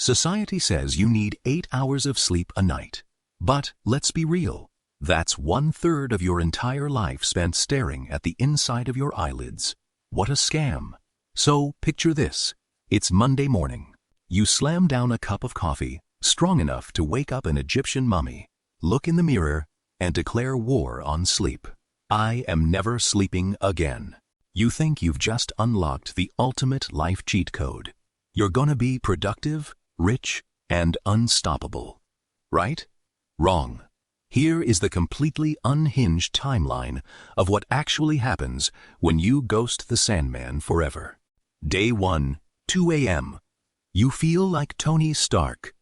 Society says you need 8 hours of sleep a night. But let's be real. That's 1/3 of your entire life spent staring at the inside of your eyelids. What a scam. So picture this. It's Monday morning. You slam down a cup of coffee, strong enough to wake up an Egyptian mummy, look in the mirror, and declare war on sleep. I am never sleeping again. You think you've just unlocked the ultimate life cheat code. You're gonna be productive, rich, and unstoppable. Right? Wrong. Here is the completely unhinged timeline of what actually happens when you ghost the Sandman forever. Day 1, 2 a.m. You feel like Tony Stark.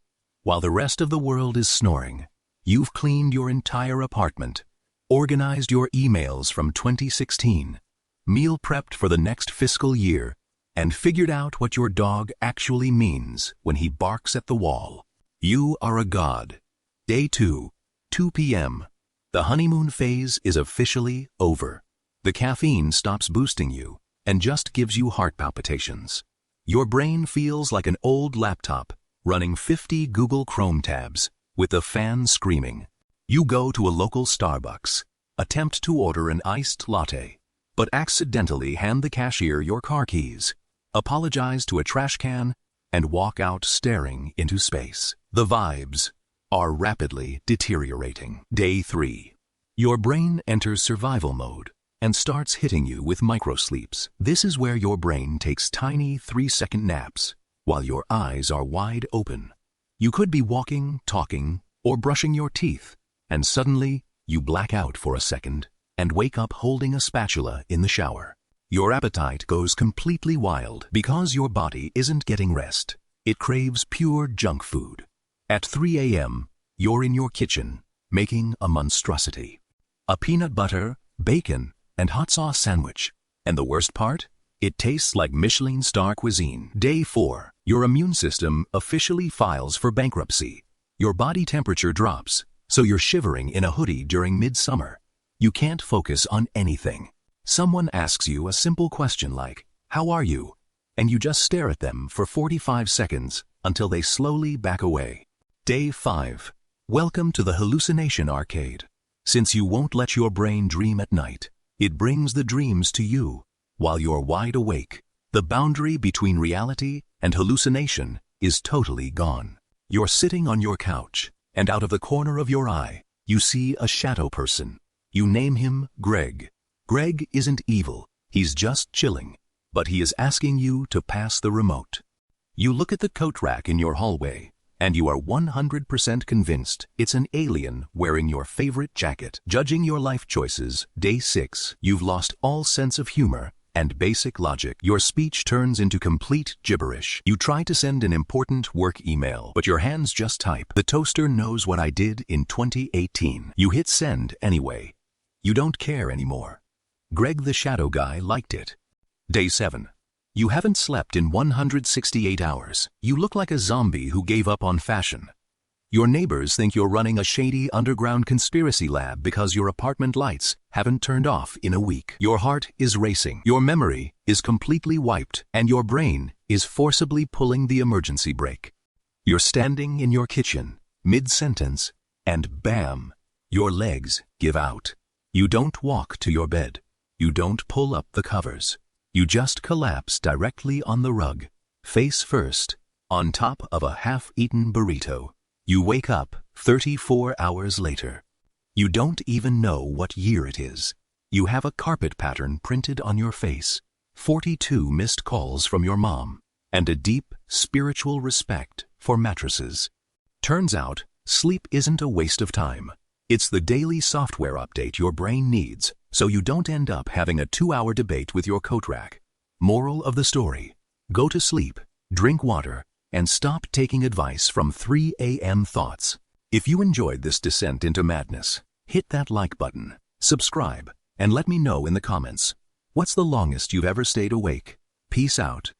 While the rest of the world is snoring, you've cleaned your entire apartment, organized your emails from 2016, meal prepped for the next fiscal year, and figured out what your dog actually means when he barks at the wall. You are a god. Day 2, 2 p.m. The honeymoon phase is officially over. The caffeine stops boosting you and just gives you heart palpitations. Your brain feels like an old laptop running 50 Google Chrome tabs with the fan screaming. You go to a local Starbucks, attempt to order an iced latte, but accidentally hand the cashier your car keys, apologize to a trash can, and walk out staring into space. The vibes are rapidly deteriorating. Day 3. Your brain enters survival mode and starts hitting you with microsleeps. This is where your brain takes tiny 3-second naps while your eyes are wide open. You could be walking, talking, or brushing your teeth, and suddenly you black out for a second and wake up holding a spatula in the shower. Your appetite goes completely wild because your body isn't getting rest. It craves pure junk food. At 3 a.m., you're in your kitchen, making a monstrosity. A peanut butter, bacon, and hot sauce sandwich. And the worst part? It tastes like Michelin star cuisine. Day 4. Your immune system officially files for bankruptcy. Your body temperature drops, so you're shivering in a hoodie during midsummer. You can't focus on anything. Someone asks you a simple question like, "How are you?" And you just stare at them for 45 seconds until they slowly back away. Day 5. Welcome to the hallucination arcade. Since you won't let your brain dream at night, it brings the dreams to you while you're wide awake. The boundary between reality and hallucination is totally gone. You're sitting on your couch, and out of the corner of your eye, you see a shadow person. You name him Greg. Greg isn't evil, he's just chilling, but he is asking you to pass the remote. You look at the coat rack in your hallway, and you are 100% convinced it's an alien wearing your favorite jacket. Judging your life choices, day 6, you've lost all sense of humor and basic logic. Your speech turns into complete gibberish. You try to send an important work email, but your hands just type, "The toaster knows what I did in 2018. You hit send anyway. You don't care anymore. Greg the shadow guy liked it. Day 7. You haven't slept in 168 hours. You look like a zombie who gave up on fashion. Your neighbors think you're running a shady underground conspiracy lab because your apartment lights haven't turned off in a week. Your heart is racing. Your memory is completely wiped, and your brain is forcibly pulling the emergency brake. You're standing in your kitchen, mid-sentence, and bam, your legs give out. You don't walk to your bed. You don't pull up the covers. You just collapse directly on the rug, face first, on top of a half-eaten burrito. You wake up 34 hours later. You don't even know what year it is. You have a carpet pattern printed on your face, 42 missed calls from your mom, and a deep spiritual respect for mattresses. Turns out, sleep isn't a waste of time. It's the daily software update your brain needs, so you don't end up having a 2-hour debate with your coat rack. Moral of the story: go to sleep, drink water, and stop taking advice from 3 a.m. thoughts. If you enjoyed this descent into madness, hit that like button, subscribe, and let me know in the comments. What's the longest you've ever stayed awake? Peace out.